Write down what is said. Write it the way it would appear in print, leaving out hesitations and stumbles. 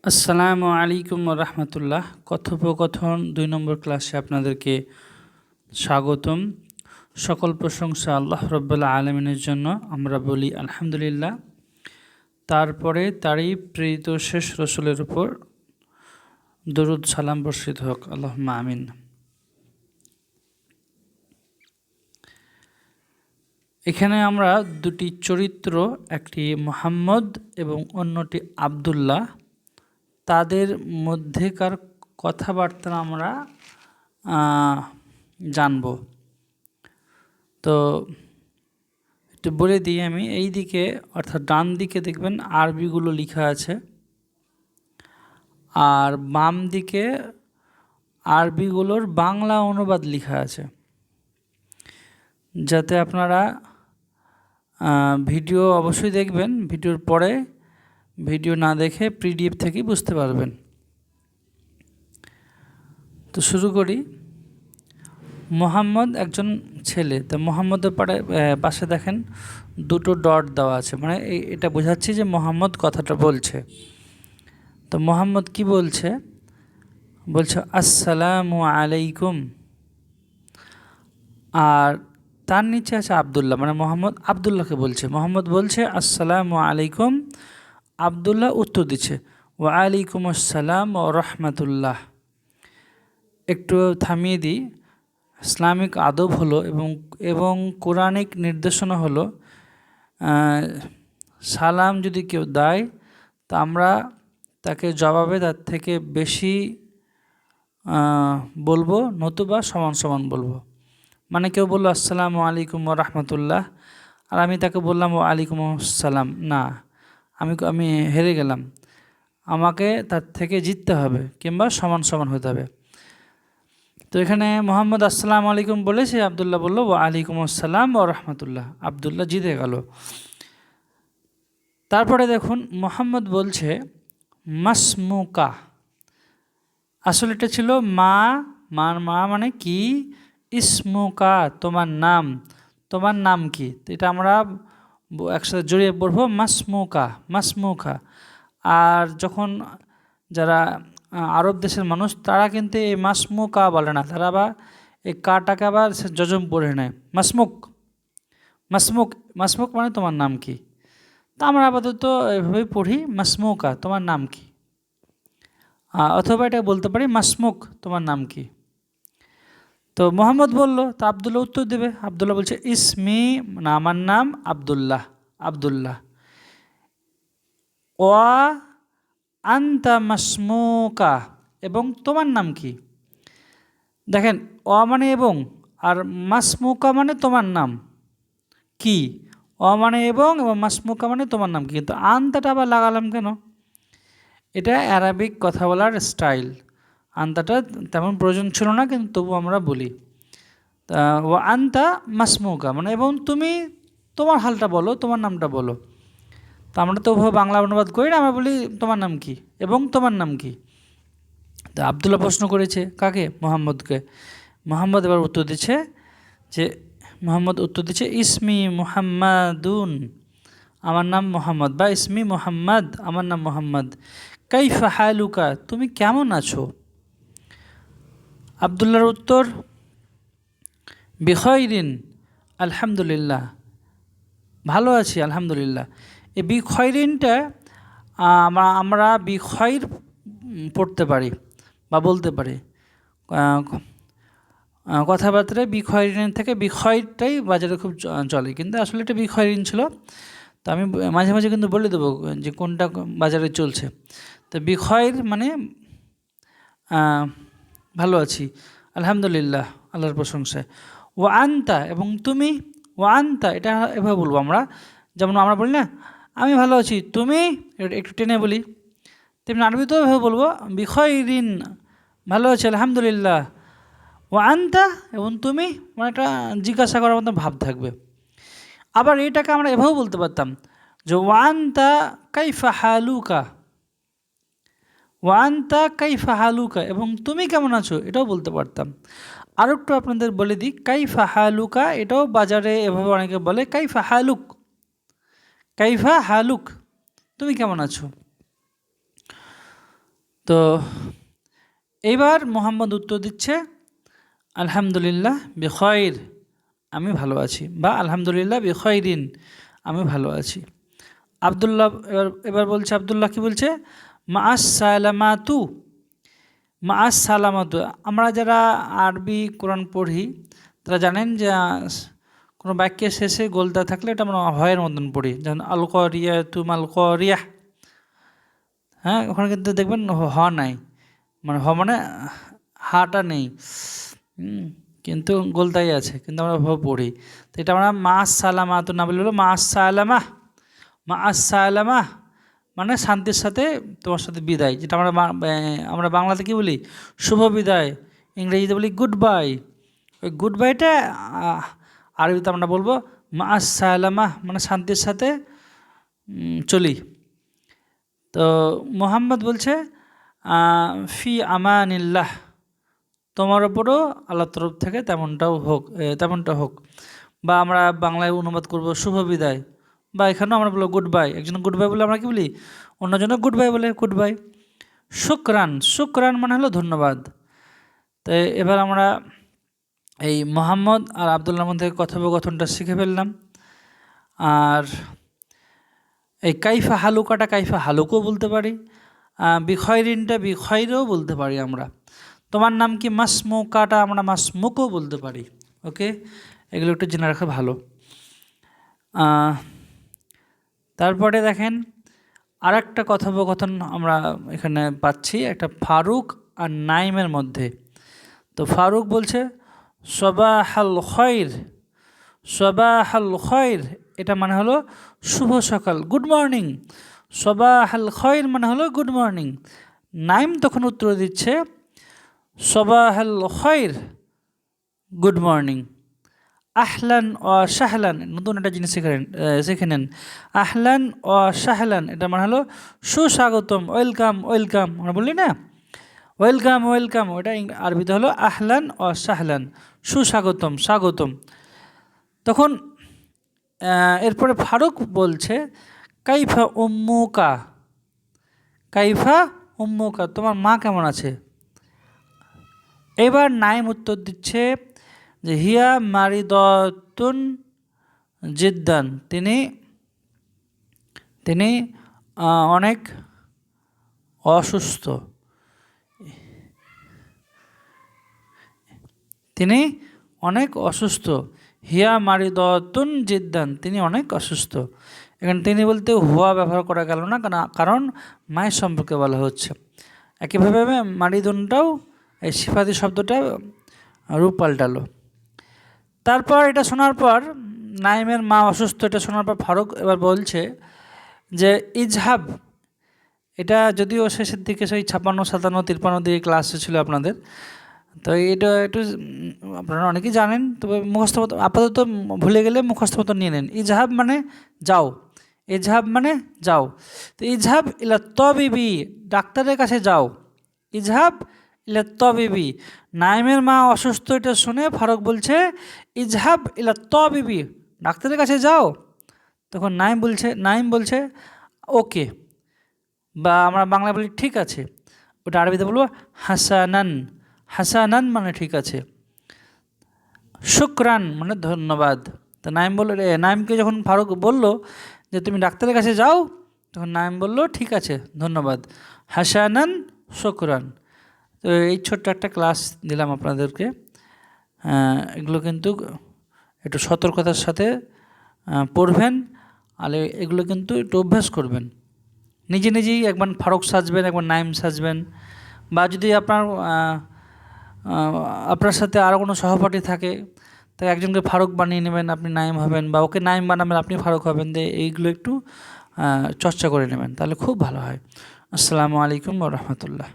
আসসালামু আলাইকুম রহমতুল্লাহ। কথোপকথন 2 নম্বর ক্লাসে আপনাদেরকে স্বাগতম। সকল প্রশংসা আল্লাহ রব্বুল আলমিনের জন্য। আমরা বলি আলহামদুলিল্লাহ। তারপরে তারই প্রেরিত শেষ রসুলের উপর দরুদ সালাম বর্ষিত হোক, আল্লাহুম্মা আমিন। এখানে আমরা দুটি চরিত্র, একটি মুহাম্মদ এবং অন্যটি আবদুল্লাহ, তাদের মধ্যেকার কথাবার্তা আমরা জানব। তো একটু বলে দিই আমি। এই দিকে অর্থাৎ ডান দিকে দেখবেন আরবিগুলো লেখা আছে, আর বাম দিকে আরবিগুলোর বাংলা অনুবাদ লেখা আছে, যাতে আপনারা ভিডিও অবশ্যই দেখবেন। ভিডিওর পরে ভিডিও না দেখে পিডিএফ থেকেই বুঝতে পারবেন। তো শুরু করি। মোহাম্মদ একজন ছেলে। তো মোহাম্মদের পাশে দেখেন দুটো ডট দেওয়া আছে, মানে এটা বোঝাচ্ছি যে মোহাম্মদ কথাটা বলছে। তো মোহাম্মদ কি বলছে? বলছে আসসালামু আলাইকুম। আর তার নিচে আছে আবদুল্লাহ, মানে মোহাম্মদ আবদুল্লাহকে বলছে। মোহাম্মদ বলছে আসসালামু আলাইকুম, আবদুল্লাহ উত্তর দিচ্ছে ওয়া আলাইকুম আসসালাম ও রহমতুল্লাহ। একটু থামিয়ে দিই। ইসলামিক আদব হলো এবং কোরআনিক নির্দেশনা হলো, সালাম যদি কেউ দেয় তা আমরা তাকে জবাবে তার থেকে বেশি বলবো, নতুবা সমান সমান বলবো। মানে কেউ বললো আসসালামু আলাইকুম ওয়া রাহমাতুল্লাহ, আর আমি তাকে বললাম ওয়া আলাইকুম আসসালাম, না, আমি হেরে গেলাম। আমাকে তার থেকে জিততে হবে কিংবা সমান সমান হতে হবে। তো এখানে মোহাম্মদ আসসালামু আলাইকুম বলেছে, আবদুল্লাহ বলল ওয়া আলাইকুম আসসালাম ওয়া রাহমাতুল্লাহ, আবদুল্লাহ জিতে গেল। তারপরে দেখুন মোহাম্মদ বলছে মাসমুকা। আসলে এটা ছিল মা মানে কি, ইসমুকা তোমার নাম, তোমার নাম কি। তো এটা আমরা একসাথে জড়িয়ে পড়বো মাসমুকা। আর যখন যারা আরব দেশের মানুষ, তারা কিন্তু এই মাসমুকা বলে না, তারা আবার এই কাটাকে আবার যজম পড়ে নেয়, মাসমুক মানে তোমার নাম কি। তা আমরা আপাতত এভাবেই পড়ি মাসমুকা তোমার নাম কি, অথবা এটা বলতে পারি মাসমুক তোমার নাম কি। তো মোহাম্মদ বলল, তা আবদুল্লাহ উত্তর দেবে। আবদুল্লাহ বলছে ইসমি, না আমার নাম আবদুল্লাহ। ওয়া আনতা মাসমুকা, এবং তোমার নাম কি। দেখেন অ মানে এবং, আর মাসমুকা মানে তোমার নাম কি। অ মানে এবং মাসমুকা মানে তোমার নাম কি, কিন্তু আনতাটা আবার লাগালাম কেন? এটা অ্যারাবিক কথা বলার স্টাইল। আনতাটা তেমন প্রয়োজন ছিল না, কিন্তু তবু আমরা বলি। ও আনতা মাসমুকা মানে এবং তুমি তোমার হালটা বলো, তোমার নামটা বলো। তো আমরা তো ওভাবে বাংলা অনুবাদ করি না, আমরা বলি তোমার নাম কি এবং তোমার নাম কি। তো আবদুল্লাহ প্রশ্ন করেছে কাকে? মোহাম্মদকে। মোহাম্মদ এবার উত্তর দিচ্ছে ইসমি মুহাম্মাদুন, আমার নাম মোহাম্মদ, বা ইসমি মোহাম্মদ, আমার নাম মোহাম্মদ। কাইফা হালুকা, তুমি কেমন আছো? আবদুল্লাহর উত্তর বিখয়রিন, আলহামদুলিল্লাহ, ভালো আছি আলহামদুলিল্লাহ। এই বিখয়রিনটা আমরা বিখয়র পড়তে পারি বা বলতে পারি। কথাবার্তায় বিখয়রিন থেকে বিখয়রটাই বাজারে খুব চলে, কিন্তু আসলে এটা বিখয়রিন ছিল। তো আমি মাঝে মাঝে কিন্তু বলে দেবো যে কোনটা বাজারে চলছে। তো বিখয়র মানে ভালো আছি আলহামদুলিল্লাহ, আল্লাহর প্রশংসায়। ও আনতা, এবং তুমি। ও আনতা এটা এভাবে বলবো আমরা, যেমন আমরা বলি না আমি ভালো আছি, তুমি একটু টেনে বলি, তেমনি আরবিতেও এভাবে বলবো বিখয়রিন, ভালো আছি আলহামদুলিল্লাহ। ও আনতা, এবং তুমি, মানে একটা জিজ্ঞাসা করার মতো ভাব থাকবে। আবার এটাকে আমরা এভাবেও বলতে পারতাম যে ওয়ান্তা কাইফা হালুকা, এবং তুমি কেমন আছো, এটাও বলতে পারতাম। আর একটু আপনাদের বলে দিই, কাইফা হালুকা এটাও বাজারে এভাবে অনেকে বলে কাইফা হালুক, তুমি কেমন আছো। তো এইবার মোহাম্মদ উত্তর দিচ্ছে আলহামদুলিল্লাহ বিখয়র, আমি ভালো আছি, বা আলহামদুলিল্লাহ বিখয়রিন, আমি ভালো আছি। আবদুল্লাহ এবার বলছে, আবদুল্লাহ কি বলছে, মাআস সালামাতু, মাআস সালামাতু। আমরা যারা আরবি কোরআন পড়ি তারা জানেন যে কোনো বাক্যের শেষে গোলতা থাকলে এটা আমরা হয়ের মতন পড়ি, যেমন আল করিয়া তুমাল করিয়া। হ্যাঁ, ওখানে কিন্তু দেখবেন হ নাই, মানে হ মানে হাটা নেই, কিন্তু গোলতাই আছে, কিন্তু আমরা হ পড়ি। তো এটা আমরা মাস সালামা তো না বলে মাস সালামা, মাস সালামা মানে শান্তির সাথে তোমার সাথে বিদায়, যেটা আমরা বাংলাতে কি বলি শুভ বিদায়, ইংরেজিতে বলি গুড বাই। ওই গুড বাইটা আরবিতে আমরা বলবো মাস সালামা, মানে শান্তির সাথে চলি। তো মোহাম্মদ বলছে ফি আমানিল্লাহ, তোমার ওপরও আল্লাহর তরফ থেকে তেমনটা হোক। বা আমরা বাংলায় অনুবাদ করব শুভ বিদায়, বা এখানেও আমরা বলবো গুড বাই। একজন গুড বাই বলে আমরা কি বলি, অন্যজনও গুড বাই বলে গুড বাই। শুকরান, শুকরান মানে হলো ধন্যবাদ। তো এবার আমরা এই মোহাম্মদ আর আবদুল্লাহর মধ্যে কথোপকথনটা শিখে ফেললাম। আর এই কাইফা হালুকাটা কাইফা হালুকও বলতে পারি, বিখয়রিনটা বিখয়রও বলতে পারি আমরা। তোমার নাম কি মাসমুকাটা আমরা মাসমুকও বলতে পারি। ওকে, এগুলো একটু জেনে রাখা ভালো। তারপরে দেখেন আর একটা কথোপকথন আমরা এখানে পাচ্ছি, একটা ফারুক আর নাইমের মধ্যে। তো ফারুক বলছে সবাহাল খৈর, সবাহাল খৈর এটা মানে হলো শুভ সকাল, গুড মর্নিং। সবাহাল খৈর মানে হলো গুড মর্নিং। নাইম তখন উত্তর দিচ্ছে সবাহাল খৈর, গুড মর্নিং। আহলান ও শাহলান, নতুন একটা জিনিস শিখে নেন। আহলান ও শাহলান এটা মানে হলো সুস্বাগতম, ওয়েলকাম ওয়েলকাম, আমরা বলি না ওয়েলকাম ওয়েলকাম, ওটা আরবিতে হলো আহলান ও শাহলান, সুস্বাগতম, স্বাগতম। তখন এরপরে ফারুক বলছে কাইফা উম্মুকা, কাইফা উম্মুকা, তোমার মা কেমন আছে। এবার নাইম উত্তর দিচ্ছে যে হিয়া মারিদতুন জিদ্দান, তিনি অনেক অসুস্থ, তিনি অনেক অসুস্থ। হিয়া মারিদতুন জিদ্দান, তিনি অনেক অসুস্থ। এখানে তিনি বলতে হুয়া ব্যবহার করা গেল না, কারণ মায়ের সম্পর্কে বলা হচ্ছে। একইভাবে মারিদুনটাও এই সিফাতি শব্দটা রূপ পাল্টালো। তারপর এটা শোনার পর নাইমের মা অসুস্থ, এটা শোনার পর ফারুক এবার বলছে যে ইজহাব, এটা যদিও শেষের দিকে সেই 56, 57, 53 দিকে ক্লাসে ছিল আপনাদের, তো এটা একটু আপনারা অনেকেই জানেন, তবে মুখস্থ আপাতত ভুলে গেলে মুখস্থ মতো নিয়ে নেন। ইজহাব মানে যাও, ইজহাব মানে যাও। তো ইজহাব ইলা তবিবি, ডাক্তারের কাছে যাও। ইজহাব ইলা তবিবি, নাইমের মা অসুস্থ, এটা শুনে ফারুক বলছে ইজহাব ইলা তবিবি, ডাক্তারের কাছে যাও। তখন নাইম বলছে ওকে, বা আমরা বাংলা বলি ঠিক আছে, ওটা আরবিতে বলবো হাসানান, হাসানান মানে ঠিক আছে। শুকরান মানে ধন্যবাদ। তো নাইমকে যখন ফারুক বলল যে তুমি ডাক্তারের কাছে যাও, তখন নাইম বলল ঠিক আছে, ধন্যবাদ, হাসানান শুকরান। তো এই ছোট্ট একটা ক্লাস দিলাম আপনাদেরকে। এগুলো কিন্তু একটু সতর্কতার সাথে পড়বেন, আর এগুলো কিন্তু একটু অভ্যাস করবেন। নিজেই একবার ফারুক সাজবেন, একবার নাইম সাজবেন, বা যদি আপনার সাথে আরও কোনো সহপাঠী থাকে, তাই একজনকে ফারুক বানিয়ে নেবেন, আপনি নাইম হবেন, বা ওকে নাইম বানাবেন, আপনি ফারুক হবেন। এইগুলো একটু চর্চা করে নেবেন, তাহলে খুব ভালো হয়। আসসালামু আলাইকুম ওয়া রাহমাতুল্লাহ।